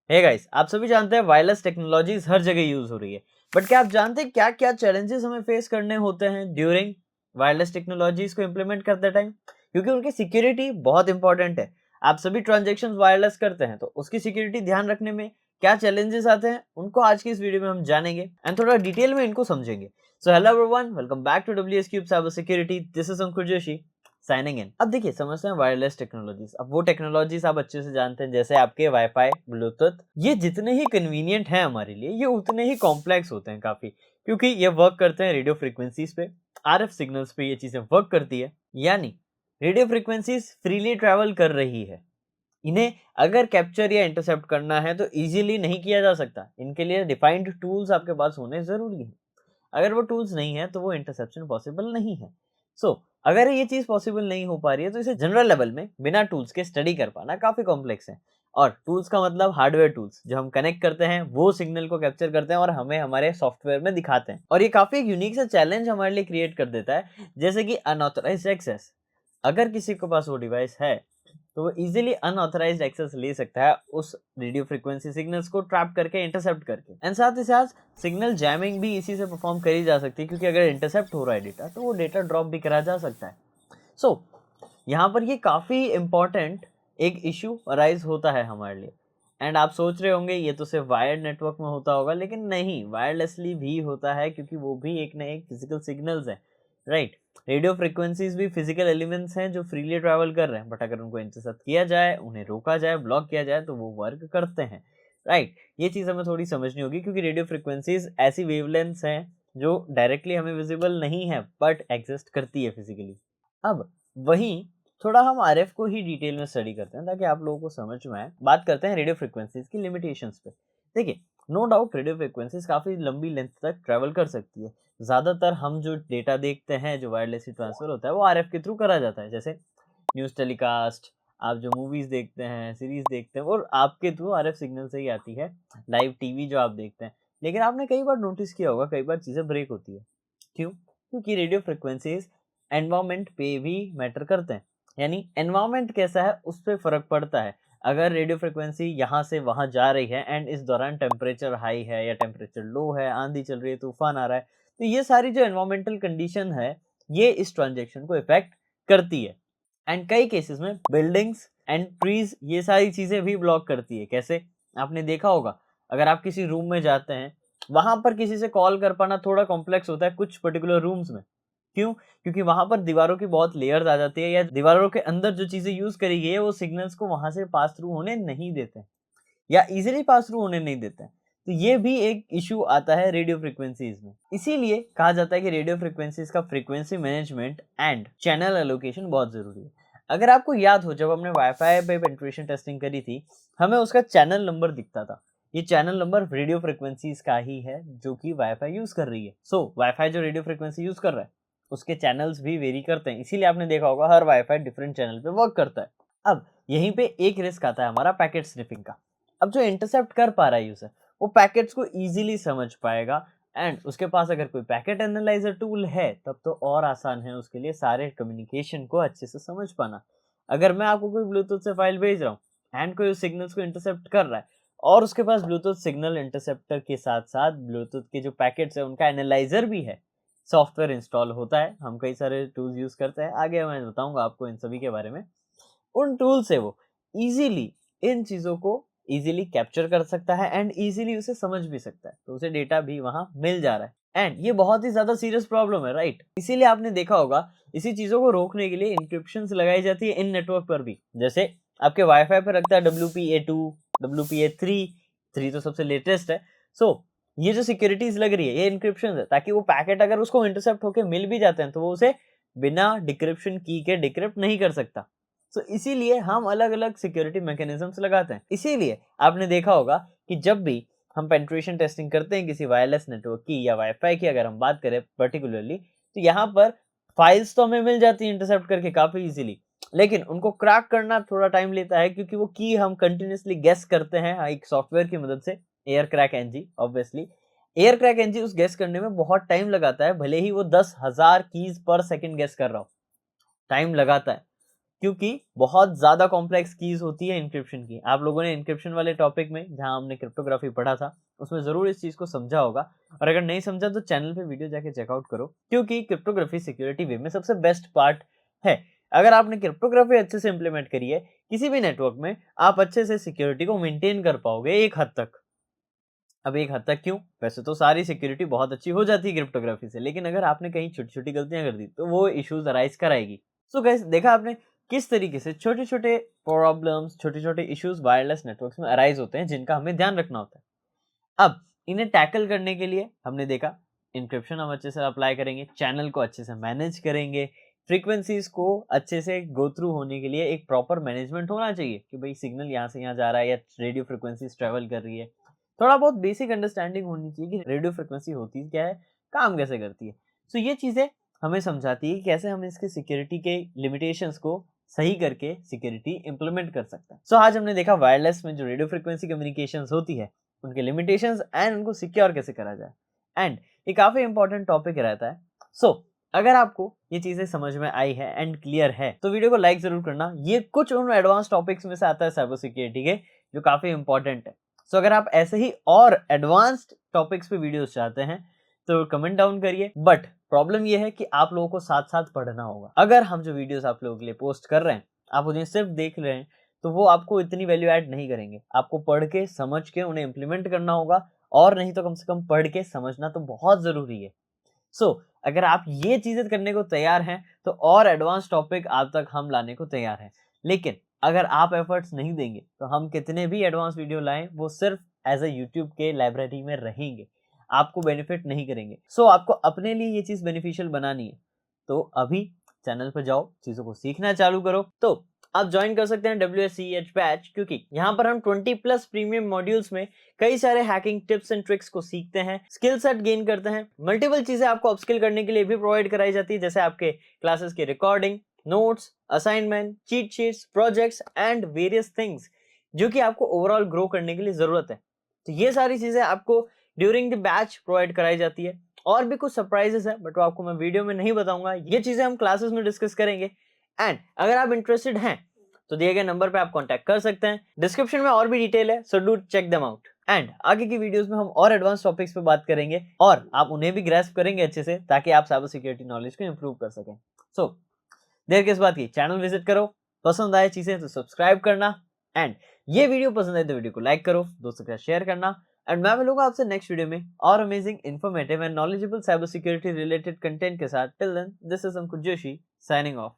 Hey guys, आप सभी जानते हैं वायरलेस टेक्नोलॉजीज हर जगह यूज हो रही है। बट क्या आप जानते हैं क्या क्या चैलेंजेस हमें फेस करने होते हैं ड्यूरिंग वायरलेस टेक्नोलॉजीज को इम्प्लीमेंट करते टाइम? क्योंकि उनकी सिक्योरिटी बहुत इंपॉर्टेंट है। आप सभी ट्रांजेक्शन वायरलेस करते हैं तो उसकी सिक्योरिटी ध्यान रखने में क्या चैलेंजेस आते हैं, उनको आज की इस वीडियो में हम जानेंगे एंड थोड़ा डिटेल में इनको समझेंगे। So hello everyone, welcome back to WS cube cyber security. This is Ankur Joshi signing in. अब देखिए, समझते हैं वायरलेस टेक्नोलॉजीज। अब वो टेक्नोलॉजीज आप अच्छे से जानते हैं, जैसे आपके वाईफाई, ब्लूटूथ। ये जितने ही कन्वीनियंट हैं हमारे लिए, ये उतने ही कॉम्प्लेक्स होते हैं काफी, क्योंकि ये वर्क करते हैं रेडियो फ्रीक्वेंसीज पे, आरएफ सिग्नल्स पे ये चीजें वर्क करती है। यानी रेडियो फ्रीक्वेंसीज फ्रीली ट्रैवल कर रही है। इन्हें अगर कैप्चर या इंटरसेप्ट करना है तो इजीली नहीं किया जा सकता। इनके लिए डिफाइंड टूल्स आपके पास होने जरूरी है। अगर वो टूल्स नहीं है तो वो इंटरसेप्शन पॉसिबल नहीं है। अगर ये चीज पॉसिबल नहीं हो पा रही है तो इसे जनरल लेवल में बिना टूल्स के स्टडी कर पाना काफी कॉम्प्लेक्स है। और टूल्स का मतलब हार्डवेयर टूल्स, जो हम कनेक्ट करते हैं वो सिग्नल को कैप्चर करते हैं और हमें हमारे सॉफ्टवेयर में दिखाते हैं। और ये काफी एक यूनिक सा चैलेंज हमारे लिए क्रिएट कर देता है, जैसे कि अनऑथराइज्ड एक्सेस। अगर किसी के पास वो डिवाइस है तो वो इजीली अनऑथराइज्ड एक्सेस ले सकता है उस रेडियो फ्रीक्वेंसी सिग्नल्स को ट्रैप करके, इंटरसेप्ट करके। एंड साथ ही साथ सिग्नल जैमिंग भी इसी से परफॉर्म करी जा सकती है, क्योंकि अगर इंटरसेप्ट हो रहा है डेटा तो वो डेटा ड्रॉप भी करा जा सकता है। सो यहाँ पर ये काफ़ी इम्पॉर्टेंट एक इशू अराइज होता है हमारे लिए। एंड आप सोच रहे होंगे ये तो सिर्फ वायर्ड नेटवर्क में होता होगा, लेकिन नहीं, वायरलेसली भी होता है, क्योंकि वो भी एक ना एक फिजिकल सिग्नल्स है, राइट। रेडियो फ्रिक्वेंसीज भी फिजिकल एलिमेंट्स हैं जो फ्रीली ट्रैवल कर रहे हैं, बट अगर उनको इंटरसेप्ट किया जाए, उन्हें रोका जाए, ब्लॉक किया जाए तो वो वर्क करते हैं, राइट। ये चीज़ हमें थोड़ी समझनी होगी, क्योंकि रेडियो फ्रिक्वेंसीज ऐसी वेवलेंथ्स हैं जो डायरेक्टली हमें विजिबल नहीं है बट एग्जिस्ट करती है फिजिकली। अब वहीं थोड़ा हम आरएफ को ही डिटेल में स्टडी करते हैं ताकि आप लोगों को समझ में आए। बात करते हैं रेडियो फ्रिक्वेंसीज की लिमिटेशंस पे। देखिए, नो डाउट रेडियो फ्रिक्वेंसीज काफ़ी लंबी लेंथ तक ट्रैवल कर सकती है। ज़्यादातर हम जो डेटा देखते हैं जो वायरलेसली ट्रांसफ़र होता है वो आरएफ के थ्रू करा जाता है, जैसे न्यूज़ टेलीकास्ट, आप जो मूवीज़ देखते हैं, सीरीज़ देखते हैं, और आपके थ्रू आरएफ सिग्नल से ही आती है। लाइव टीवी जो आप देखते हैं। लेकिन आपने कई बार नोटिस किया होगा, कई बार चीज़ें ब्रेक होती है। क्यों? क्योंकि रेडियो फ्रिक्वेंसीज एनवायरनमेंट पे भी मैटर करते हैं। यानी एनवायरनमेंट कैसा है उस पे फर्क पड़ता है। अगर रेडियो फ्रिक्वेंसी यहाँ से वहाँ जा रही है एंड इस दौरान टेम्परेचर हाई है या टेम्परेचर लो है, आंधी चल रही है, तूफान आ रहा है, तो ये सारी जो एनवायरमेंटल कंडीशन है, ये इस ट्रांजेक्शन को इफेक्ट करती है। एंड कई केसेस में बिल्डिंग्स एंड ट्रीज ये सारी चीजें भी ब्लॉक करती है। कैसे? आपने देखा होगा, अगर आप किसी रूम में जाते हैं, वहां पर किसी से कॉल कर पाना थोड़ा कॉम्प्लेक्स होता है कुछ पर्टिकुलर रूम्स में। क्यों? क्योंकि वहां पर दीवारों की बहुत लेयर्स आ जाती है, या दीवारों के अंदर जो चीजें यूज करी गई है वो सिग्नल्स को वहां से पास थ्रू होने नहीं देते हैं, या इजीली पास थ्रू होने नहीं देते हैं। तो ये भी एक इशू आता है रेडियो फ्रिक्वेंसीज में। इसीलिए कहा जाता है कि रेडियो फ्रिक्वेंसीज का frequency management and channel allocation बहुत जरूरी है। अगर आपको याद हो, जब हमने वाईफाई पे पेनिट्रेशन टेस्टिंग करी थी, हमें उसका चैनल नंबर दिखता था। ये चैनल नंबर रेडियो फ्रिक्वेंसीज का ही है जो कि वाईफाई यूज कर रही है। वाईफाई जो रेडियो फ्रिक्वेंसी यूज कर रहा है उसके चैनल्स भी वेरी करते हैं, इसीलिए आपने देखा होगा हर वाईफाई डिफरेंट चैनल पे वर्क करता है। अब यहीं पे एक रिस्क आता है हमारा पैकेट स्निफिंग का। अब जो इंटरसेप्ट कर पा रहा है यूजर, वो पैकेट्स को इजीली समझ पाएगा। एंड उसके पास अगर कोई पैकेट एनालाइजर टूल है तब तो और आसान है उसके लिए सारे कम्युनिकेशन को अच्छे से समझ पाना। अगर मैं आपको कोई ब्लूटूथ से फाइल भेज रहा हूँ एंड कोई उस सिग्नल्स को इंटरसेप्ट कर रहा है, और उसके पास ब्लूटूथ सिग्नल इंटरसेप्टर के साथ साथ ब्लूटूथ के जो पैकेट्स है उनका एनालाइजर भी है, सॉफ्टवेयर इंस्टॉल होता है, हम कई सारे टूल्स यूज करते हैं, आगे मैं बताऊंगा आपको इन सभी के बारे में। उन टूल से वो इजीली इन चीजों को इजीली कैप्चर कर सकता है एंड इजीली उसे समझ भी सकता है, तो उसे डेटा भी वहां मिल जा रहा है। एंड ये बहुत ही ज्यादा सीरियस प्रॉब्लम है, राइट। इसीलिए आपने देखा होगा इसी चीजों को रोकने के लिए इंक्रिप्शन लगाई जाती है इन नेटवर्क पर भी। जैसे आपके वाईफाई पर रखता है WPA2, WPA3, 3 तो सबसे लेटेस्ट है। ये जो सिक्योरिटीज लग रही है ये इंक्रिप्शन है, ताकि वो पैकेट अगर उसको इंटरसेप्ट होकर मिल भी जाते हैं तो वो उसे बिना डिक्रिप्शन की के डिक्रिप्ट नहीं कर सकता। इसीलिए हम अलग अलग सिक्योरिटी मैकेनिज्म्स लगाते हैं। इसीलिए आपने देखा होगा कि जब भी हम पेनिट्रेशन टेस्टिंग करते हैं किसी वायरलेस नेटवर्क की या वाईफाई की, अगर हम बात करें पर्टिकुलरली, तो यहाँ पर फाइल्स तो हमें मिल जाती है इंटरसेप्ट करके काफी इजीली, लेकिन उनको क्रैक करना थोड़ा टाइम लेता है, क्योंकि वो की हम कंटिन्यूसली गेस करते हैं एक सॉफ्टवेयर की मदद से, Aircrack NG. Obviously Aircrack NG उस गेस करने में बहुत टाइम लगाता है, भले ही वो 10,000 कीज पर सेकंड गेस कर रहा हो, टाइम लगाता है। क्योंकि बहुत ज़्यादा कॉम्प्लेक्स कीज़ होती है एन्क्रिप्शन की। आप लोगों ने एन्क्रिप्शन वाले टॉपिक में जहाँ हमने क्रिप्टोग्राफी पढ़ा था, उसमें ज़रूर इस चीज़ को समझा होगा और अगर नहीं समझा तो चैनल पे वीडियो जाके चेकआउट करो, क्योंकि क्रिप्टोग्राफी सिक्योरिटी वे में सबसे बेस्ट पार्ट है। अगर आपने क्रिप्टोग्राफी अच्छे से इम्प्लीमेंट करी है किसी भी नेटवर्क में, आप अच्छे से सिक्योरिटी को मेंटेन कर पाओगे एक हद तक। अब एक हद तक क्यों? वैसे तो सारी सिक्योरिटी बहुत अच्छी हो जाती है क्रिप्टोग्राफी से, लेकिन अगर आपने कहीं छोटी-छोटी गलतियाँ कर दी, तो वो इश्यूज़ अराइज़ कराएगी। सो गाइस, देखा आपने किस तरीके से छोटे-छोटे प्रॉब्लम्स, छोटे-छोटे इश्यूज़ वायरलेस नेटवर्क्स में अराइज़ होते हैं, जिनका हमें ध्यान रखना होता है। अब इन्हें टैकल करने के लिए हमने देखा एन्क्रिप्शन हम अच्छे से अप्लाई करेंगे, चैनल को अच्छे से मैनेज करेंगे, फ्रीक्वेंसीज़ को अच्छे से गो थ्रू होने के लिए एक प्रॉपर मैनेजमेंट होना चाहिए कि भई सिग्नल यहाँ से यहाँ जा रहा है या रेडियो फ्रीक्वेंसीज़ ट्रैवल कर रही है। थोड़ा बहुत बेसिक अंडरस्टैंडिंग होनी चाहिए कि रेडियो फ्रीक्वेंसी होती क्या है, काम कैसे करती है। सो ये चीज़ें हमें समझाती है कि कैसे हम इसके सिक्योरिटी के लिमिटेशंस को सही करके सिक्योरिटी इम्प्लीमेंट कर सकते हैं। सो आज हमने देखा वायरलेस में जो रेडियो फ्रीक्वेंसी कम्युनिकेशंस होती है, उनके लिमिटेशंस एंड उनको सिक्योर कैसे करा जाए। एंड ये काफ़ी इंपॉर्टेंट टॉपिक रहता है। सो अगर आपको ये चीज़ें समझ में आई है एंड क्लियर है, तो वीडियो को लाइक ज़रूर करना। ये कुछ उन एडवांस टॉपिक्स में से आता है साइबर सिक्योरिटी के, जो काफ़ी इंपॉर्टेंट है। सो अगर आप ऐसे ही और एडवांस्ड टॉपिक्स पे वीडियोस चाहते हैं, तो कमेंट डाउन करिए। बट प्रॉब्लम ये है कि आप लोगों को साथ-साथ पढ़ना होगा। अगर हम जो वीडियोस आप लोगों के लिए पोस्ट कर रहे हैं, आप उन्हें सिर्फ देख रहे हैं, तो वो आपको इतनी वैल्यू ऐड नहीं करेंगे। आपको पढ़ के, समझ के उन्हें इम्प्लीमेंट करना होगा और नहीं तो कम से कम पढ़ के समझना तो बहुत ज़रूरी है। सो अगर आप ये चीज़ें करने को तैयार हैं, तो और एडवांस टॉपिक आप तक हम लाने को तैयार हैं। लेकिन अगर आप एफर्ट्स नहीं देंगे, तो हम कितने भी एडवांस वीडियो लाएँ, वो सिर्फ एज़ अ यूट्यूब के लाइब्रेरी में रहेंगे। आपको बेनिफिट नहीं करेंगे। सो आपको अपने लिए ये चीज़ बेनिफिशियल बनानी है। तो अभी चैनल पे जाओ, चीज़ों को सीखना चालू करो। तो आप जॉइन कर सकते हैं WSCH बैच, क्योंकि यहाँ पर हम 20 प्लस प्रीमियम मॉड्यूल्स में कई सारे हैकिंग टिप्स एंड ट्रिक्स को सीखते हैं, स्किल सेट गेन करते हैं। मल्टीपल चीजें आपको अपस्किल करने के लिए भी प्रोवाइड कराई जाती है, जैसे आपके क्लासेस की recording, notes, assignment, cheat sheets, projects and various things, जो कि आपको ओवरऑल ग्रो करने के लिए जरूरत है। तो ये सारी चीजें आपको ड्यूरिंग द बैच प्रोवाइड कराई जाती है। और भी कुछ सरप्राइजेस है, बट वो आपको मैं वीडियो में नहीं बताऊंगा। ये चीजें हम क्लासेस में डिस्कस करेंगे। एंड अगर आप इंटरेस्टेड हैं, तो दिए गए नंबर पे आप कांटेक्ट कर सकते हैं। डिस्क्रिप्शन में और भी डिटेल है, so do check them out. And आगे की वीडियोस में हम और एडवांस टॉपिक्स पे बात करेंगे और आप उन्हें भी ग्रैस्प करेंगे अच्छे से, ताकि आप साइबर सिक्योरिटी नॉलेज को इंप्रूव कर सकें। सो देर किस बात की, चैनल विजिट करो। पसंद आए चीजें तो सब्सक्राइब करना। एंड ये वीडियो पसंद आए तो वीडियो को लाइक करो, दोस्तों के साथ शेयर करना। एंड मैं मिलूंगा आपसे नेक्स्ट वीडियो में और amazing, informative and knowledgeable cyber security related content के साथ। Till then, this is Ankur Joshi signing of.